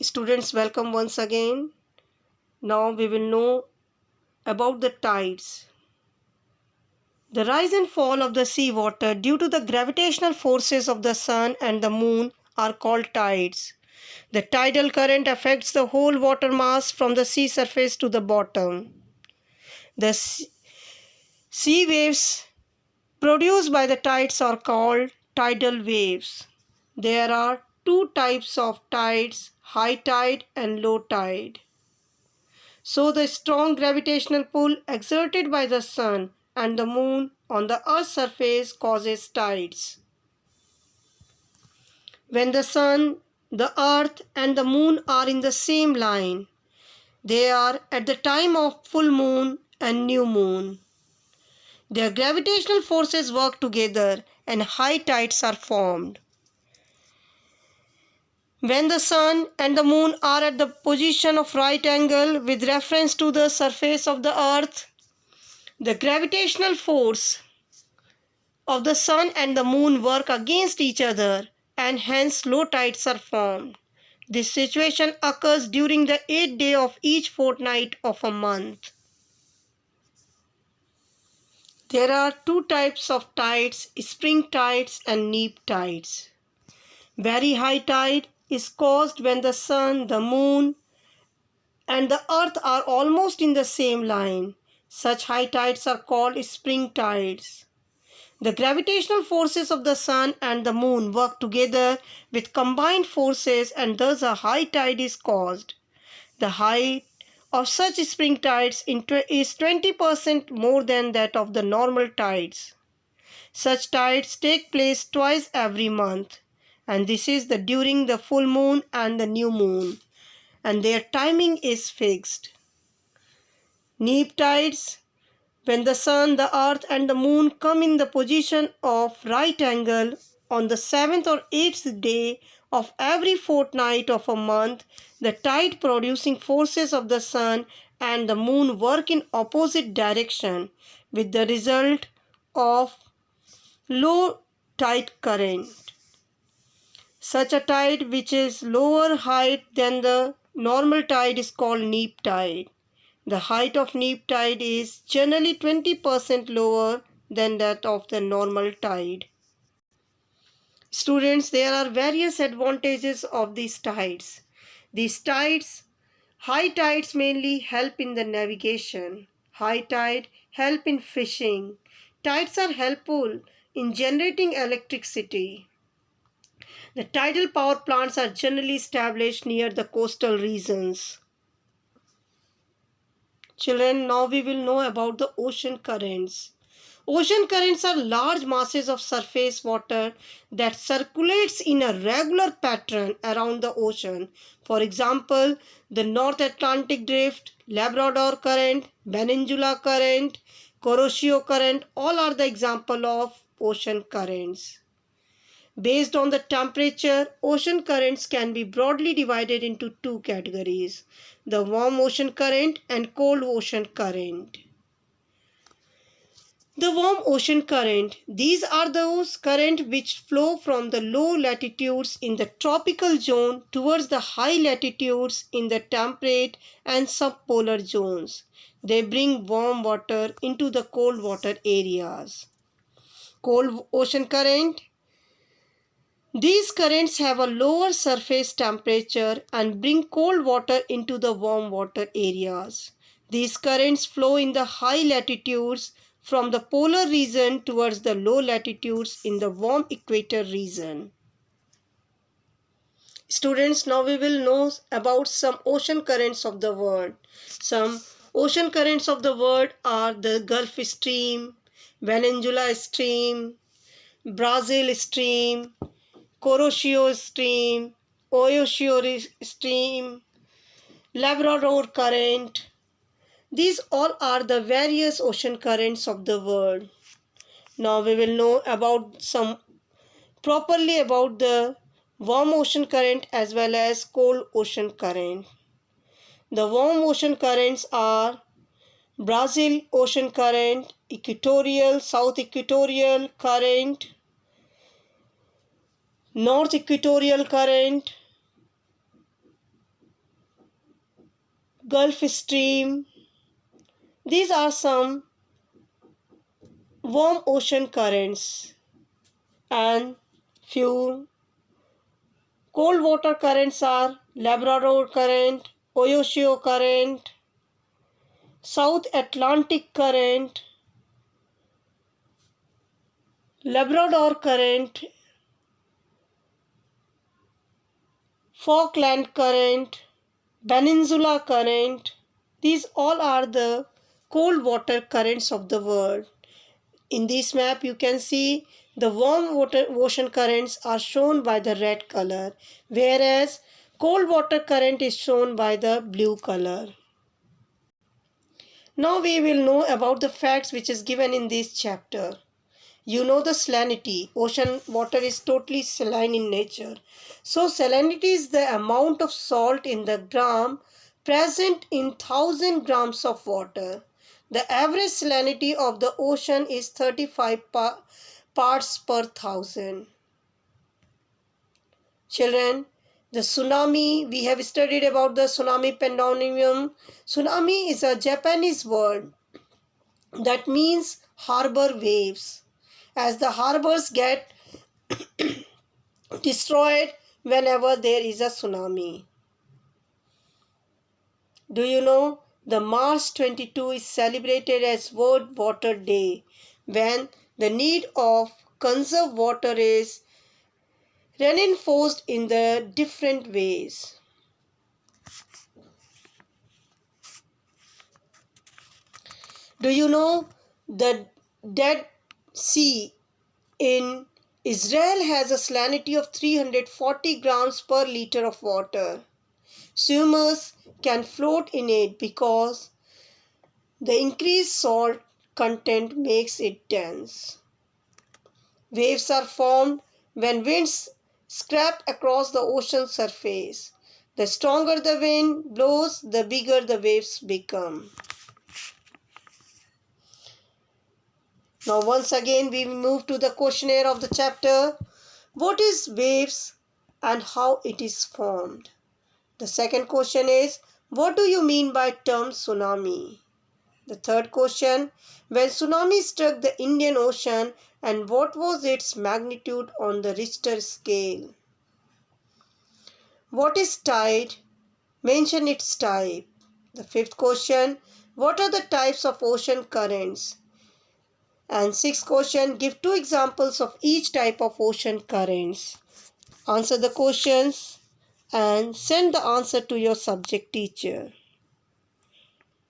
Students, welcome once again. Now we will know about the tides. The rise and fall of the seawater due to the gravitational forces of the sun and the moon are called tides. The tidal current affects the whole water mass from the sea surface to the bottom. The sea waves produced by the tides are called tidal waves. There are two types of tides, high tide and low tide. So the strong gravitational pull exerted by the sun and the moon on the earth's surface causes tides. When the sun, the earth and the moon are in the same line, they are at the time of full moon and new moon. Their gravitational forces work together and high tides are formed. When the sun and the moon are at the position of right angle with reference to the surface of the earth, the gravitational force of the sun and the moon work against each other and hence low tides are formed. This situation occurs during the 8th day of each fortnight of a month. There are two types of tides, spring tides and neap tides. Very high tide is caused when the sun, the moon and the earth are almost in the same line. Such high tides are called spring tides. The gravitational forces of the sun and the moon work together with combined forces and thus a high tide is caused. The height of such spring tides is 20% more than that of the normal tides. Such tides take place twice every month, and this is during the full moon and the new moon, and their timing is fixed. Neap tides, when the sun, the earth and the moon come in the position of right angle on the 7th or 8th day of every fortnight of a month, the tide producing forces of the sun and the moon work in opposite direction with the result of low tide current. Such a tide which is lower height than the normal tide is called neap tide. The height of neap tide is generally 20% lower than that of the normal tide. Students, there are various advantages of these tides. These tides, high tides mainly help in the navigation. High tide help in fishing. Tides are helpful in generating electricity. The tidal power plants are generally established near the coastal regions. Children, now we will know about the ocean currents. Ocean currents are large masses of surface water that circulates in a regular pattern around the ocean. For example, the North Atlantic Drift, Labrador Current, Peninsula Current, Kuroshio Current, all are the example of ocean currents. Based on the temperature, ocean currents can be broadly divided into two categories: the warm ocean current and cold ocean current. The warm ocean current, these are those currents which flow from the low latitudes in the tropical zone towards the high latitudes in the temperate and subpolar zones. They bring warm water into the cold water areas. Cold ocean current, these currents have a lower surface temperature and bring cold water into the warm water areas. These currents flow in the high latitudes from the polar region towards the low latitudes in the warm equator region. Students, now we will know about some ocean currents of the world. Some ocean currents of the world are the Gulf Stream, Peninsula Stream, Brazil Stream, Kuroshio Stream, Oyoshio Stream, Labrador Current. These all are the various ocean currents of the world. Now we will know about properly about the warm ocean current as well as cold ocean current. The warm ocean currents are Brazil Ocean Current, Equatorial, South Equatorial Current, North Equatorial Current, Gulf Stream. These are some warm ocean currents, and few cold water currents are Labrador Current, Oyashio Current, South Atlantic Current, Labrador Current, Falkland Current, Peninsula Current. These all are the cold water currents of the world. In this map you can see the warm water ocean currents are shown by the red color, whereas cold water current is shown by the blue color. Now we will know about the facts which is given in this chapter. You know the salinity. Ocean water is totally saline in nature. So salinity is the amount of salt in the gram present in 1000 grams of water. The average salinity of the ocean is 35 parts per thousand. Children, the tsunami, we have studied about the tsunami pandemonium. Tsunami is a Japanese word that means harbor waves, as the harbors get destroyed whenever there is a tsunami. Do you know the March 22 is celebrated as World Water Day, when the need of conserve water is reinforced in the different ways. Do you know the Dead Sea in Israel has a salinity of 340 grams per liter of water. Swimmers can float in it because the increased salt content makes it dense. Waves are formed when winds scrape across the ocean surface. The stronger the wind blows, the bigger the waves become. Now once again we move to the questionnaire of the chapter. What is waves and how it is formed? The second question is, what do you mean by term tsunami? The third question, when tsunami struck the Indian Ocean and what was its magnitude on the Richter scale? What is tide? Mention its type. The fifth question, what are the types of ocean currents? And sixth question, give two examples of each type of ocean currents. Answer the questions and send the answer to your subject teacher.